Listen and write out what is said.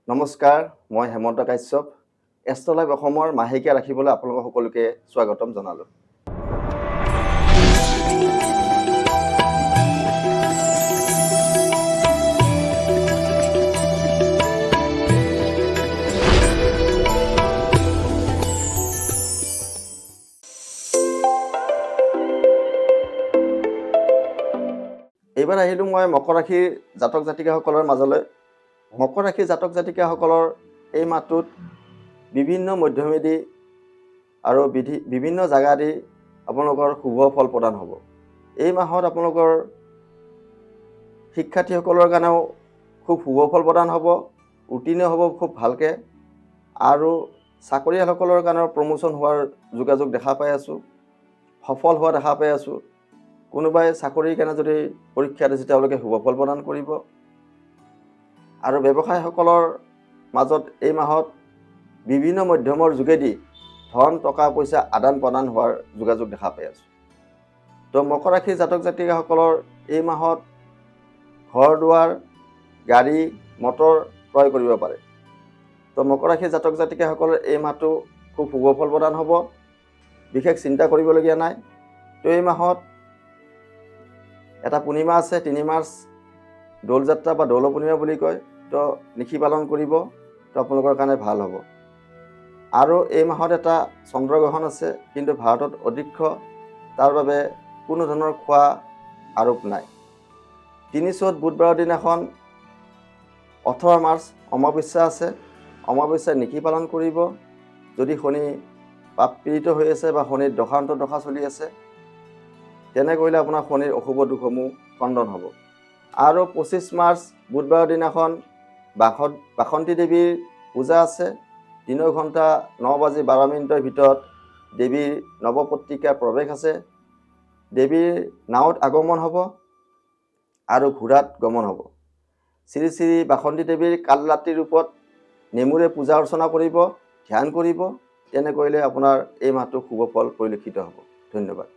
নমস্কাৰ, মই হেমন্ত কাশ্যপ। এষ্ট্ৰলাইভ অসমৰ মাহেকীয়া ৰাখিবলৈ আপোনালোক সকলোকে স্বাগতম জনালোঁ। এইবাৰ আহিলোঁ মই মকৰ ৰাশিৰ জাতক জাতিকাসকলৰ মাজলৈ। মকৰ ৰাশিৰ জাতক জাতিকাসকলৰ এই মাহটোত বিভিন্ন মধ্যমেদি আৰু বিভিন্ন জাগা দি আপোনালোকৰ শুভ ফল প্ৰদান হ'ব। এই মাহত আপোনালোকৰ শিক্ষাৰ্থীসকলৰ কাৰণেও খুব শুভ ফল প্ৰদান হ'ব, উত্তীৰ্ণ হ'ব খুব ভালকৈ, আৰু চাকৰিয়ালসকলৰ কাৰণেও প্ৰমোশ্যন হোৱাৰ যোগাযোগ দেখা পাই আছোঁ, সফল হোৱা দেখা পাই আছোঁ। কোনোবাই চাকৰিৰ কাৰণে যদি পৰীক্ষা দিছে তেওঁলোকে শুভ ফল প্ৰদান কৰিব। আৰু ব্যৱসায়ীসকলৰ মাজত এই মাহত বিভিন্ন মাধ্যমৰ যোগেদি ধন টকা পইচা আদান প্ৰদান হোৱাৰ যোগাযোগ দেখা পাই আছোঁ। তো মকৰ ৰাশিৰ জাতক জাতিকাসকলৰ এই মাহত ঘৰ দুৱাৰ, গাড়ী মটৰ ক্ৰয় কৰিব পাৰে। তো মকৰ ৰাশিৰ জাতক জাতিকাসকলৰ এই মাহটো খুব শুভ ফল প্ৰদান হ'ব, বিশেষ চিন্তা কৰিবলগীয়া নাই। তো এই মাহত এটা পূৰ্ণিমা আছে, ৩ মাৰ্চ, দৌল যাত্ৰা বা দৌল পূৰ্ণিমা বুলি কয়। তো নিশি পালন কৰিব, তো আপোনালোকৰ কাৰণে ভাল হ'ব। আৰু এই মাহত এটা চন্দ্ৰগ্ৰহণ আছে, কিন্তু ভাৰতত অদৃক্ষ, তাৰ বাবে কোনো ধৰণৰ খোৱা আৰোপ নাই। ৩ চ'ত বুধবাৰৰ দিনাখন ১৮ মাৰ্চ অমাৱস্যা আছে। অমাৱস্যাৰ নিশি পালন কৰিব। যদি শনি পাপ পীড়িত হৈ আছে বা শনিৰ দশান্তৰ দশা চলি আছে, তেনে কৰিলে আপোনাৰ শনিৰ অশুভ দুখসমূহ খণ্ডন হ'ব। আৰু ২৫ মাৰ্চ বুধবাৰৰ দিনাখন বাসন্তী দেৱীৰ পূজা আছে। ৩ ঘণ্টা ৯:১২ ভিতৰত দেৱীৰ নৱপত্ৰিকাৰ প্ৰৱেশ আছে। দেৱীৰ নাৱত আগমন হ'ব আৰু ঘোঁৰাত গমন হ'ব। শ্ৰী শ্ৰী বাসন্তী দেৱীৰ কালৰাত্ৰি ৰূপত নেমুৰে পূজা অৰ্চনা কৰিব, ধ্যান কৰিব। তেনে কৰিলে আপোনাৰ এই মাহটো শুভ ফল পৰিলক্ষিত হ'ব। ধন্যবাদ।